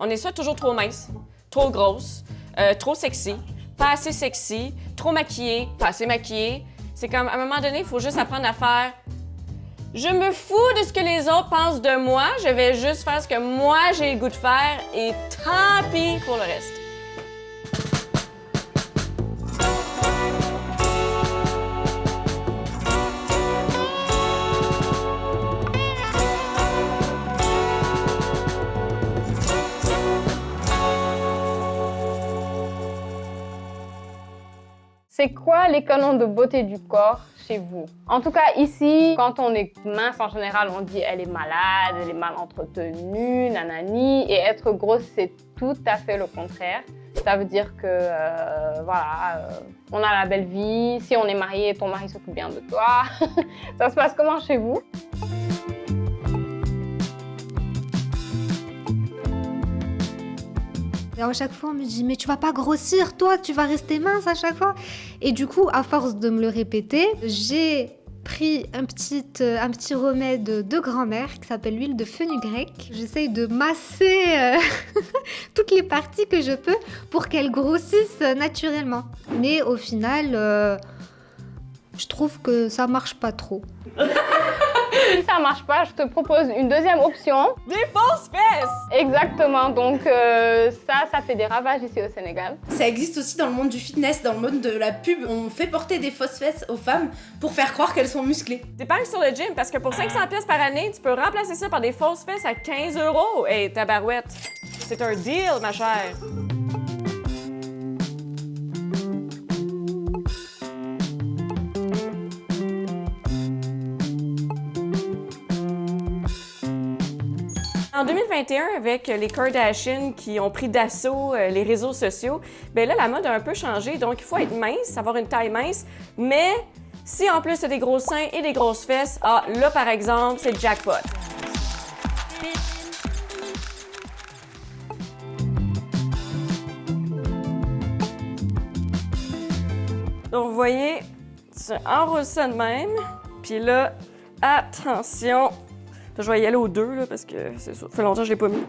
On est soit toujours trop mince, trop grosse, trop sexy, pas assez sexy, trop maquillée, pas assez maquillée. C'est comme, à un moment donné, il faut juste apprendre à faire « Je me fous de ce que les autres pensent de moi, je vais juste faire ce que moi j'ai le goût de faire et tant pis pour le reste. » C'est quoi les canons de beauté du corps chez vous? En tout cas, ici, quand on est mince, en général, on dit elle est malade, elle est mal entretenue, nanani. Et être grosse, c'est tout à fait le contraire. Ça veut dire que, on a la belle vie. Si on est marié, ton mari s'occupe bien de toi. Ça se passe comment chez vous? Et à chaque fois, on me dit « Mais tu vas pas grossir, toi, tu vas rester mince à chaque fois !» Et du coup, à force de me le répéter, j'ai pris un petit remède de grand-mère qui s'appelle l'huile de fenugrec. J'essaye de masser toutes les parties que je peux pour qu'elles grossissent naturellement. Mais au final, je trouve que ça marche pas trop. Si ça marche pas, je te propose une deuxième option. Des fausses fesses! Exactement, donc ça fait des ravages ici au Sénégal. Ça existe aussi dans le monde du fitness, dans le monde de la pub. On fait porter des fausses fesses aux femmes pour faire croire qu'elles sont musclées. T'épargnes sur le gym parce que pour 500$ par année, tu peux remplacer ça par des fausses fesses à 15 €. Hey, tabarouette, c'est un deal, ma chère. En 2021, avec les Kardashians qui ont pris d'assaut les réseaux sociaux, ben là, la mode a un peu changé. Donc, il faut être mince, avoir une taille mince. Mais si en plus, tu as des gros seins et des grosses fesses, là, par exemple, c'est le jackpot. Donc, vous voyez, tu enroules ça de même. Puis là, attention. Je vais y aller aux deux, là, parce que c'est ça. Ça fait longtemps que je l'ai pas mis.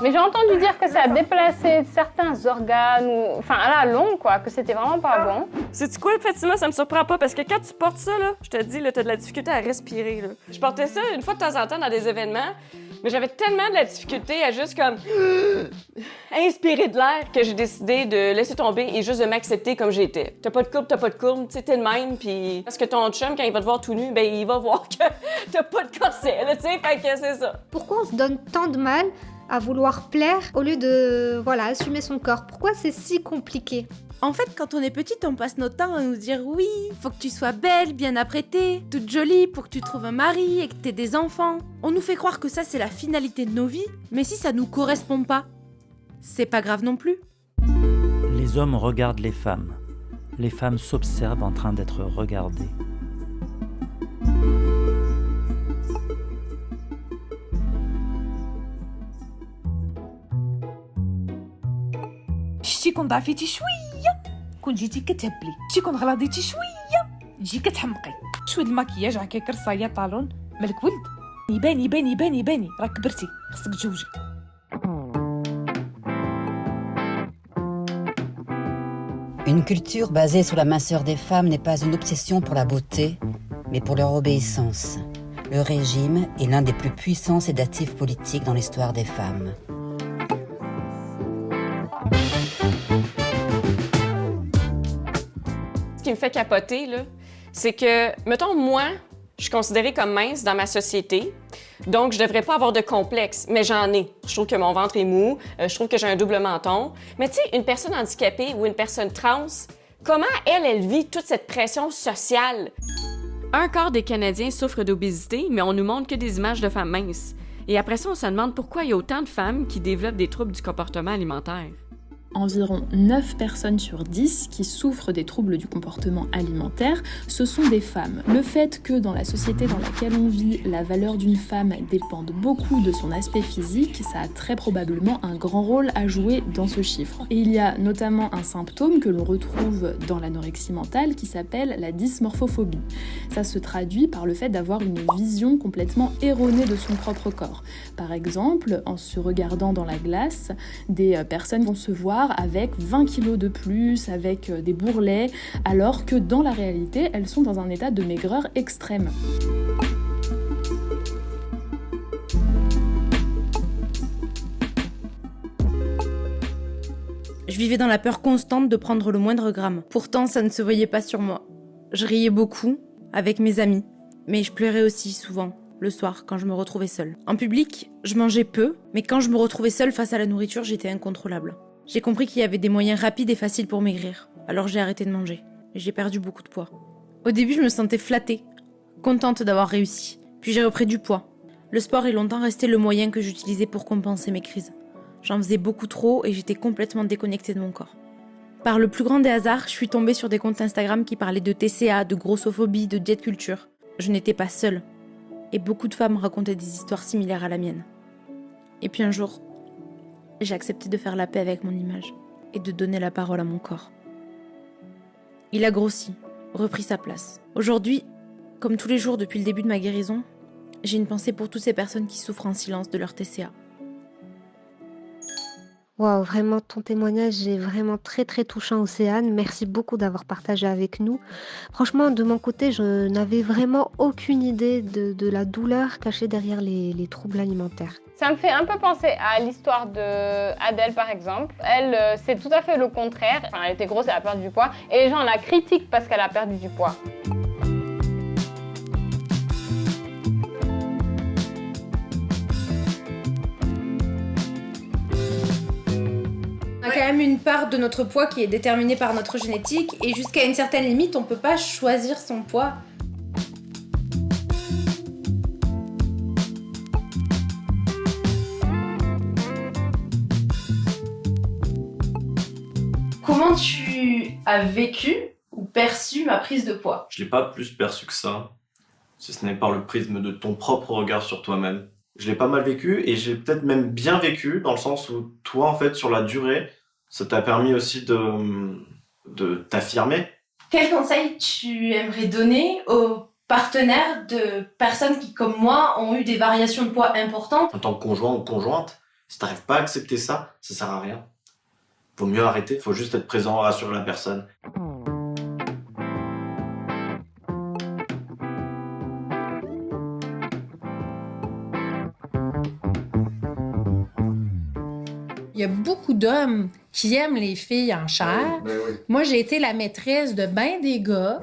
Mais j'ai entendu dire que ça a déplacé certains organes, enfin à la longue, quoi, que c'était vraiment pas bon. Sais-tu quoi, Fatima, ça me surprend pas, parce que quand tu portes ça, là, je te dis, là, t'as de la difficulté à respirer, là. Je portais ça une fois de temps en temps dans des événements, mais j'avais tellement de la difficulté à juste comme inspirer de l'air que j'ai décidé de laisser tomber et juste de m'accepter comme j'étais. T'as pas de courbe, tu sais, t'es le même, puis parce que ton chum, quand il va te voir tout nu, ben il va voir que t'as pas de corset, là, tu sais, fait que c'est ça. Pourquoi on se donne tant de mal à vouloir plaire au lieu de, assumer son corps? Pourquoi c'est si compliqué? En fait, quand on est petite, on passe notre temps à nous dire « Oui, faut que tu sois belle, bien apprêtée, toute jolie pour que tu trouves un mari et que t'aies des enfants. » On nous fait croire que ça, c'est la finalité de nos vies, mais si ça nous correspond pas, c'est pas grave non plus. Les hommes regardent les femmes. Les femmes s'observent en train d'être regardées. شتي كون ضعفيتي شويه كون جيتي كتهبلي شتي كون غلاضيتي شويه تجي كتحمقي شويه الماكياج هكا كرصايه طالون مالك ولد يباني راك كبرتي خصك تزوجي. Une culture basée sur la minceur des femmes n'est pas une obsession pour la beauté, mais pour leur obéissance. Le régime est l'un des plus puissants sédatifs politiques dans l'histoire des femmes. Ce qui me fait capoter, là, c'est que, mettons, moi, je suis considérée comme mince dans ma société, donc je devrais pas avoir de complexe, mais j'en ai. Je trouve que mon ventre est mou, je trouve que j'ai un double menton. Mais tu sais, une personne handicapée ou une personne trans, comment elle vit toute cette pression sociale? Un quart des Canadiens souffrent d'obésité, mais on nous montre que des images de femmes minces. Et après ça, on se demande pourquoi il y a autant de femmes qui développent des troubles du comportement alimentaire. Environ 9 personnes sur 10 qui souffrent des troubles du comportement alimentaire, ce sont des femmes. Le fait que dans la société dans laquelle on vit, la valeur d'une femme dépende beaucoup de son aspect physique, ça a très probablement un grand rôle à jouer dans ce chiffre. Et il y a notamment un symptôme que l'on retrouve dans l'anorexie mentale qui s'appelle la dysmorphophobie. Ça se traduit par le fait d'avoir une vision complètement erronée de son propre corps. Par exemple, en se regardant dans la glace, des personnes vont se voir avec 20 kilos de plus, avec des bourrelets, alors que dans la réalité, elles sont dans un état de maigreur extrême. Je vivais dans la peur constante de prendre le moindre gramme. Pourtant, ça ne se voyait pas sur moi. Je riais beaucoup avec mes amis, mais je pleurais aussi souvent le soir quand je me retrouvais seule. En public, je mangeais peu, mais quand je me retrouvais seule face à la nourriture, j'étais incontrôlable. J'ai compris qu'il y avait des moyens rapides et faciles pour maigrir. Alors j'ai arrêté de manger. Et j'ai perdu beaucoup de poids. Au début, je me sentais flattée, contente d'avoir réussi. Puis j'ai repris du poids. Le sport est longtemps resté le moyen que j'utilisais pour compenser mes crises. J'en faisais beaucoup trop et j'étais complètement déconnectée de mon corps. Par le plus grand des hasards, je suis tombée sur des comptes Instagram qui parlaient de TCA, de grossophobie, de diète culture. Je n'étais pas seule. Et beaucoup de femmes racontaient des histoires similaires à la mienne. Et puis un jour, j'ai accepté de faire la paix avec mon image et de donner la parole à mon corps. Il a grossi, repris sa place. Aujourd'hui, comme tous les jours depuis le début de ma guérison, j'ai une pensée pour toutes ces personnes qui souffrent en silence de leur TCA. Waouh, vraiment, ton témoignage est vraiment très très touchant, Océane. Merci beaucoup d'avoir partagé avec nous. Franchement, de mon côté, je n'avais vraiment aucune idée de la douleur cachée derrière les troubles alimentaires. Ça me fait un peu penser à l'histoire d'Adèle, par exemple. Elle, c'est tout à fait le contraire. Enfin, elle était grosse, elle a perdu du poids. Et les gens la critiquent parce qu'elle a perdu du poids. On a quand même une part de notre poids qui est déterminée par notre génétique et jusqu'à une certaine limite, on peut pas choisir son poids. Comment tu as vécu ou perçu ma prise de poids? Je l'ai pas plus perçu que ça, si ce n'est par le prisme de ton propre regard sur toi-même. Je l'ai pas mal vécu et j'ai peut-être même bien vécu dans le sens où toi, en fait, sur la durée, ça t'a permis aussi de t'affirmer. Quel conseil tu aimerais donner aux partenaires de personnes qui, comme moi, ont eu des variations de poids importantes? En tant que conjoint ou conjointe, si t'arrives pas à accepter ça, ça sert à rien. Vaut mieux arrêter, faut juste être présent, rassurer la personne. Il y a beaucoup d'hommes qui aiment les filles en chair. Ben oui. Moi, j'ai été la maîtresse de ben des gars.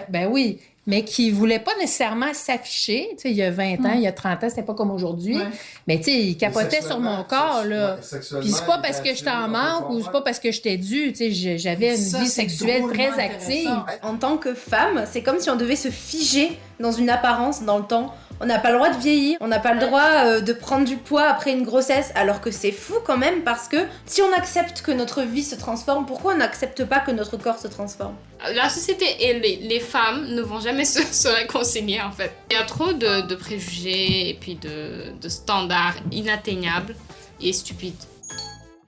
Ben oui. Mais qui voulaient pas nécessairement s'afficher. Tu sais, il y a 20 ans, il y a 30 ans, c'était pas comme aujourd'hui. Ouais. Mais tu sais, ils capotaient sur mon corps, là. Puis c'est pas parce que j'étais en manque ou c'est pas parce que j'étais due. Tu sais, j'avais une vie sexuelle très active. En tant que femme, c'est comme si on devait se figer dans une apparence dans le temps. On n'a pas le droit de vieillir, on n'a pas le droit de prendre du poids après une grossesse, alors que c'est fou quand même parce que si on accepte que notre vie se transforme, pourquoi on n'accepte pas que notre corps se transforme? La société et les femmes ne vont jamais se réconcilier en fait. Il y a trop de préjugés et puis de standards inatteignables et stupides.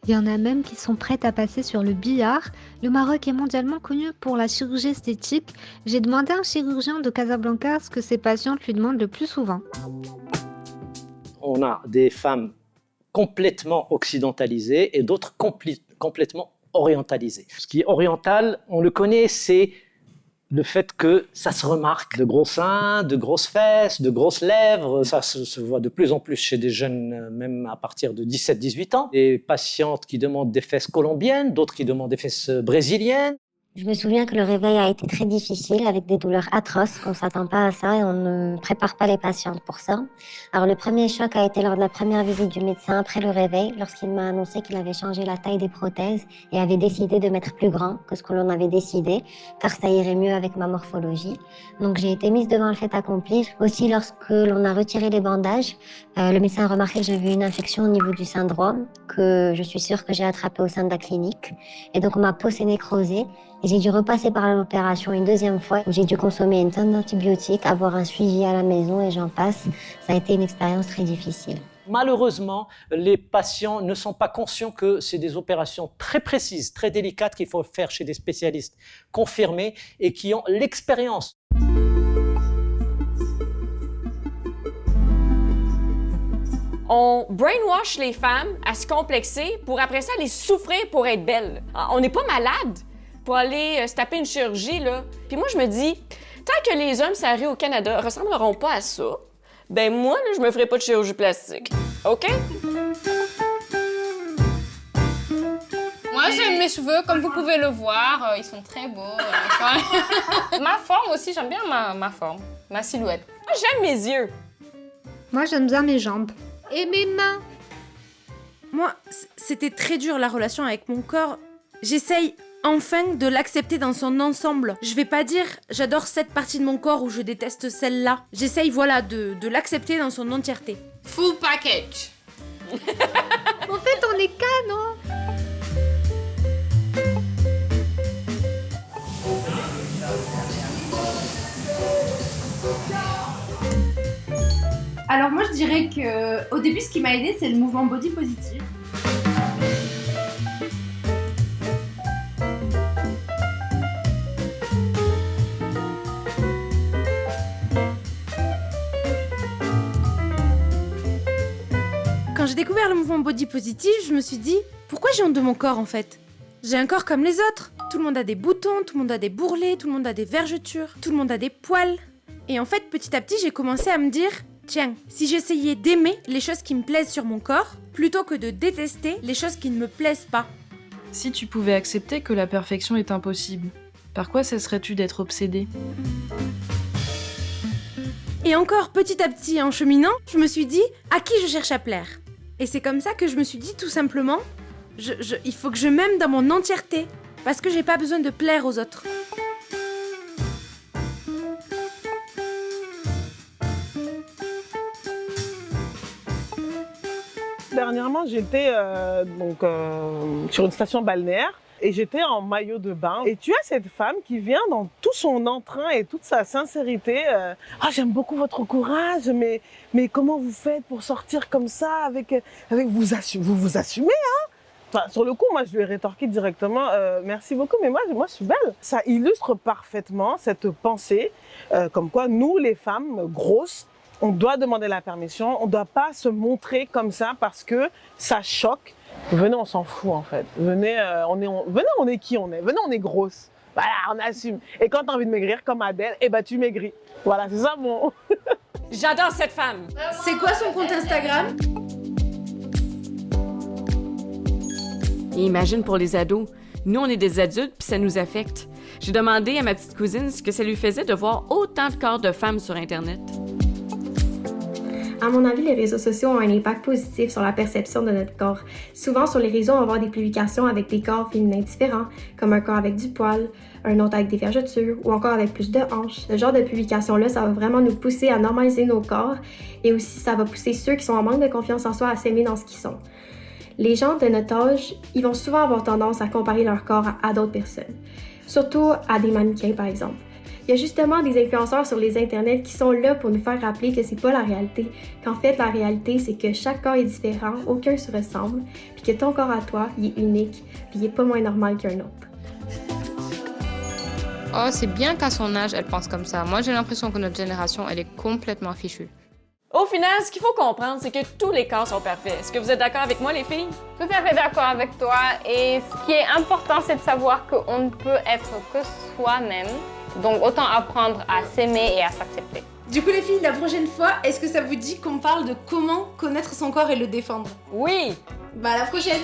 Il y en a même qui sont prêtes à passer sur le billard. Le Maroc est mondialement connu pour la chirurgie esthétique. J'ai demandé à un chirurgien de Casablanca ce que ses patientes lui demandent le plus souvent. On a des femmes complètement occidentalisées et d'autres complètement orientalisées. Ce qui est oriental, on le connaît, c'est le fait que ça se remarque. De gros seins, de grosses fesses, de grosses lèvres. Ça se voit de plus en plus chez des jeunes, même à partir de 17-18 ans. Des patientes qui demandent des fesses colombiennes, d'autres qui demandent des fesses brésiliennes. Je me souviens que le réveil a été très difficile, avec des douleurs atroces, qu'on ne s'attend pas à ça et on ne prépare pas les patientes pour ça. Alors le premier choc a été lors de la première visite du médecin après le réveil, lorsqu'il m'a annoncé qu'il avait changé la taille des prothèses et avait décidé de mettre plus grand que ce que l'on avait décidé, car ça irait mieux avec ma morphologie. Donc j'ai été mise devant le fait accompli. Aussi, lorsque l'on a retiré les bandages, le médecin a remarqué que j'avais une infection au niveau du syndrome, que je suis sûre que j'ai attrapé au sein de la clinique. Et donc ma peau s'est nécrosée. Et j'ai dû repasser par l'opération une deuxième fois où j'ai dû consommer une tonne d'antibiotiques, avoir un suivi à la maison et j'en passe. Ça a été une expérience très difficile. Malheureusement, les patients ne sont pas conscients que c'est des opérations très précises, très délicates qu'il faut faire chez des spécialistes confirmés et qui ont l'expérience. On brainwash les femmes à se complexer pour après ça aller souffrir pour être belles. On n'est pas malade pour aller se taper une chirurgie, là. Puis moi, je me dis, tant que les hommes sarrés au Canada ressembleront pas à ça, ben moi, là, je me ferai pas de chirurgie plastique. OK? Moi, j'aime mes cheveux, comme vous pouvez le voir, ils sont très beaux. Ma forme aussi, j'aime bien ma forme, ma silhouette. Moi, j'aime mes yeux. Moi, j'aime bien mes jambes. Et mes mains. Moi, c'était très dur la relation avec mon corps. J'essaye enfin de l'accepter dans son ensemble. Je vais pas dire j'adore cette partie de mon corps ou je déteste celle-là. J'essaye, voilà, de l'accepter dans son entièreté. Full package. En fait, on est qu'un, non? Alors moi je dirais que au début ce qui m'a aidé c'est le mouvement body positive. Quand j'ai découvert le mouvement body positive, je me suis dit pourquoi j'ai honte de mon corps en fait? J'ai un corps comme les autres. Tout le monde a des boutons, tout le monde a des bourrelets, tout le monde a des vergetures, tout le monde a des poils. Et en fait, petit à petit, j'ai commencé à me dire tiens, si j'essayais d'aimer les choses qui me plaisent sur mon corps, plutôt que de détester les choses qui ne me plaisent pas. Si tu pouvais accepter que la perfection est impossible, par quoi cesserais-tu d'être obsédée? Et encore petit à petit, en cheminant, je me suis dit à qui je cherche à plaire. Et c'est comme ça que je me suis dit tout simplement, il faut que je m'aime dans mon entièreté, parce que j'ai pas besoin de plaire aux autres. Dernièrement, j'étais sur une station balnéaire et j'étais en maillot de bain. Et tu as cette femme qui vient dans tout son entrain et toute sa sincérité. J'aime beaucoup votre courage, mais comment vous faites pour sortir comme ça avec vous vous assumez, hein? Enfin, sur le coup, moi, je lui ai rétorqué directement merci beaucoup, mais moi, je suis belle. Ça illustre parfaitement cette pensée comme quoi nous, les femmes grosses, on doit demander la permission, on ne doit pas se montrer comme ça parce que ça choque. Venez, on s'en fout en fait. Venez, on est qui on est. Venez, on est grosse. Voilà, on assume. Et quand tu as envie de maigrir comme Adèle, tu maigris. Voilà, c'est ça mon... J'adore cette femme. C'est quoi son compte Instagram? Et imagine pour les ados, nous on est des adultes puis ça nous affecte. J'ai demandé à ma petite cousine ce que ça lui faisait de voir autant de corps de femmes sur Internet. À mon avis, les réseaux sociaux ont un impact positif sur la perception de notre corps. Souvent, sur les réseaux, on va voir des publications avec des corps féminins différents, comme un corps avec du poil, un autre avec des vergetures ou encore avec plus de hanches. Ce genre de publication-là, ça va vraiment nous pousser à normaliser nos corps et aussi ça va pousser ceux qui sont en manque de confiance en soi à s'aimer dans ce qu'ils sont. Les gens de notre âge, ils vont souvent avoir tendance à comparer leur corps à d'autres personnes, surtout à des mannequins par exemple. Il y a justement des influenceurs sur les internets qui sont là pour nous faire rappeler que c'est pas la réalité, qu'en fait la réalité c'est que chaque corps est différent, aucun se ressemble, puis que ton corps à toi, il est unique, puis il est pas moins normal qu'un autre. Oh, c'est bien qu'à son âge, elle pense comme ça. Moi, j'ai l'impression que notre génération, elle est complètement fichue. Au final, ce qu'il faut comprendre, c'est que tous les corps sont parfaits. Est-ce que vous êtes d'accord avec moi, les filles? Tout à fait d'accord avec toi. Et ce qui est important, c'est de savoir qu'on ne peut être que soi-même. Donc, autant apprendre à s'aimer et à s'accepter. Du coup, les filles, la prochaine fois, est-ce que ça vous dit qu'on parle de comment connaître son corps et le défendre? Oui! Bah, à la prochaine!